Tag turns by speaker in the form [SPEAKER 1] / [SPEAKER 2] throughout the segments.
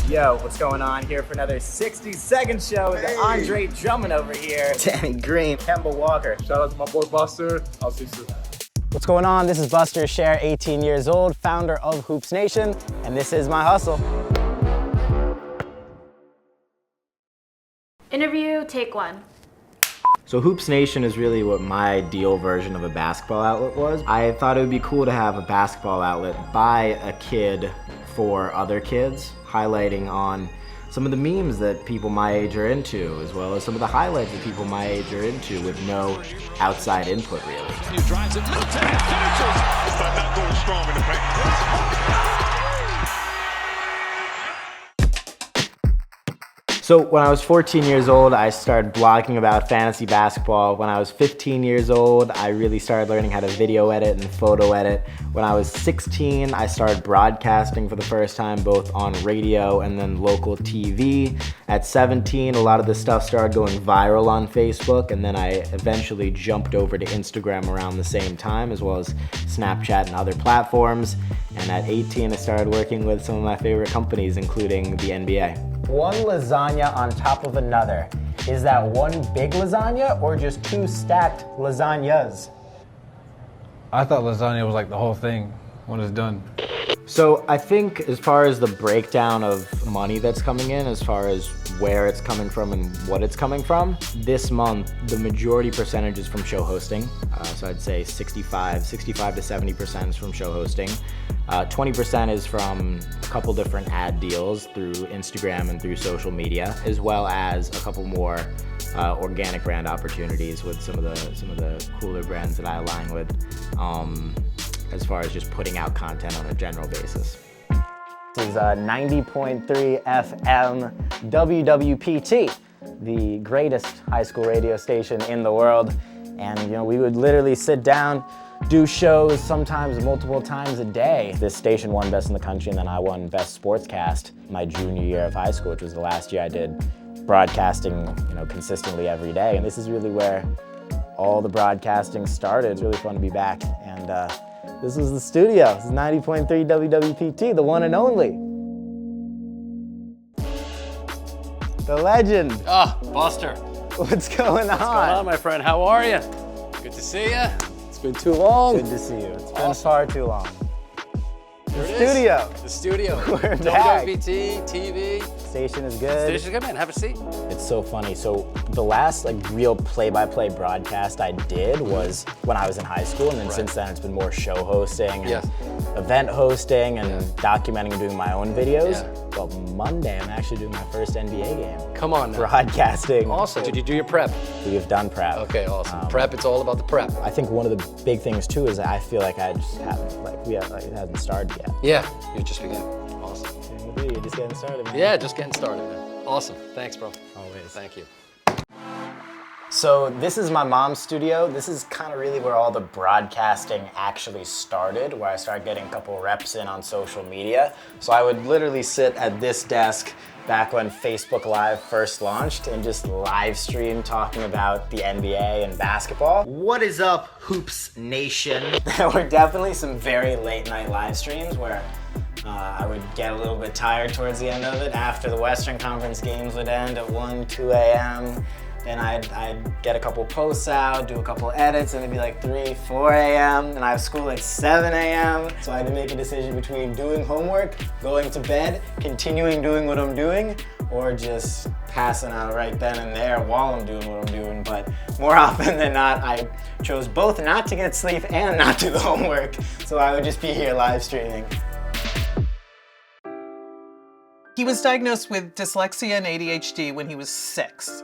[SPEAKER 1] Yo, what's going on here for another 60-second show with Andre Drummond over here, Danny Green, Kemba Walker.
[SPEAKER 2] Shout out to my boy Buster. I'll see you soon.
[SPEAKER 3] What's going on? This is Buster Scher, 18 years old, founder of HoopsNation, and this is my hustle.
[SPEAKER 4] Interview, take one.
[SPEAKER 1] So HoopsNation is really what my ideal version of a basketball outlet was. I thought it would be cool to have a basketball outlet by a kid for other kids, highlighting on some of the memes that people my age are into, as well as some of the highlights that people my age are into with no outside input, really.
[SPEAKER 5] He drives it, Middleton finishes, but not going strong in the paint.
[SPEAKER 1] So when I was 14 years old, I started blogging about fantasy basketball. When I was 15 years old, I really started learning how to video edit and photo edit. When I was 16, I started broadcasting for the first time, both on radio and then local TV. At 17, a lot of the stuff started going viral on Facebook, and then I eventually jumped over to Instagram around the same time, as well as Snapchat and other platforms. And at 18, I started working with some of my favorite companies, including the NBA.
[SPEAKER 3] One lasagna on top of another. Is that one big lasagna or just two stacked lasagnas?
[SPEAKER 6] I thought lasagna was like the whole thing when it's done.
[SPEAKER 1] So I think as far as the breakdown of money that's coming in, as far as where it's coming from and what it's coming from, this month, the majority percentage is from show hosting. So I'd say 65 to 70% is from show hosting. 20% is from a couple different ad deals through Instagram and through social media, as well as a couple more organic brand opportunities with some of the cooler brands that I align with, as far as just putting out content on a general basis.
[SPEAKER 3] This is 90.3 FM WWPT, the greatest high school radio station in the world. And we would literally sit down, do shows sometimes multiple times a day. This station won Best in the Country, and then I won Best Sportscast my junior year of high school, which was the last year I did broadcasting consistently every day. And this is really where all the broadcasting started. It's really fun to be back. And this is the studio. This is 90.3 WWPT, the one and only. The legend.
[SPEAKER 7] Oh, Buster.
[SPEAKER 3] What's going on?
[SPEAKER 7] What's going on, my friend? How are you? Good to see you. It's been too long.
[SPEAKER 3] Good to see you. It's been far too long.
[SPEAKER 7] The studio.
[SPEAKER 3] We're back.
[SPEAKER 7] WWPT, TV.
[SPEAKER 3] Station is good.
[SPEAKER 7] Station's good, man. Have a seat.
[SPEAKER 3] It's so funny. So the last real play-by-play broadcast I did was when I was in high school, and then since then it's been more show hosting and event hosting and documenting and doing my own videos.
[SPEAKER 7] Yeah.
[SPEAKER 3] Well, Monday I'm actually doing my first NBA game.
[SPEAKER 7] Come on now.
[SPEAKER 3] Broadcasting.
[SPEAKER 7] Awesome. Did you do your prep?
[SPEAKER 3] We have done prep.
[SPEAKER 7] Okay, awesome. Prep, it's all about the prep.
[SPEAKER 3] I think one of the big things too is that I feel like I just haven't, it hasn't started yet.
[SPEAKER 7] Yeah, you're just beginning. Awesome.
[SPEAKER 3] You're just getting started, man.
[SPEAKER 7] Yeah, just getting started, man. Awesome. Thanks, bro.
[SPEAKER 3] Always.
[SPEAKER 7] Thank you.
[SPEAKER 3] So this is my mom's studio. This is kind of really where all the broadcasting actually started, where I started getting a couple reps in on social media. So I would literally sit at this desk back when Facebook Live first launched and just live stream talking about the NBA and basketball.
[SPEAKER 1] What is up, Hoops Nation?
[SPEAKER 3] There were definitely some very late night live streams where I would get a little bit tired towards the end of it. After the Western Conference games would end at 1, 2 a.m. Then I'd get a couple posts out, do a couple edits, and it'd be like 3, 4 a.m. And I have school at 7 a.m. So I had to make a decision between doing homework, going to bed, continuing doing what I'm doing, or just passing out right then and there while I'm doing what I'm doing. But more often than not, I chose both not to get sleep and not do the homework. So I would just be here live streaming.
[SPEAKER 8] He was diagnosed with dyslexia and ADHD when he was 6.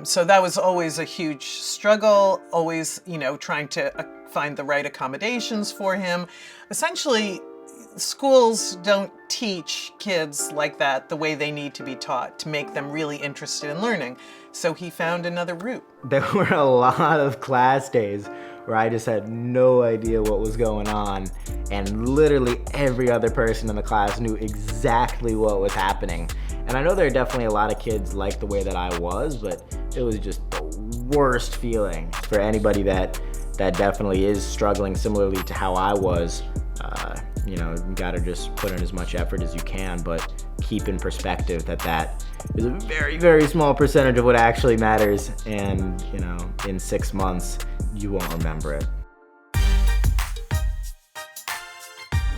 [SPEAKER 8] So that was always a huge struggle, always, trying to find the right accommodations for him. Essentially, schools don't teach kids like that the way they need to be taught to make them really interested in learning. So he found another route.
[SPEAKER 1] There were a lot of class days where I just had no idea what was going on, and literally every other person in the class knew exactly what was happening. And I know there are definitely a lot of kids like the way that I was, but it was just the worst feeling. For anybody that definitely is struggling similarly to how I was, You know, you gotta just put in as much effort as you can, but keep in perspective that that is a very, very small percentage of what actually matters. And, you know, in 6 months, you won't remember it.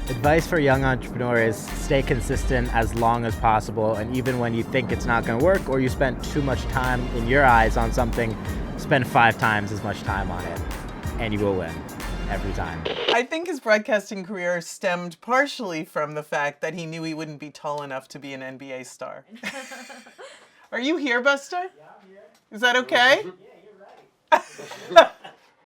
[SPEAKER 1] Advice for a young entrepreneur is stay consistent as long as possible, and even when you think it's not going to work or you spent too much time in your eyes on something, spend 5 times as much time on it, and you will win every time.
[SPEAKER 8] I think his broadcasting career stemmed partially from the fact that he knew he wouldn't be tall enough to be an NBA star. Are you here, Buster? Yeah, I'm here. Is that okay? Yeah, you're right.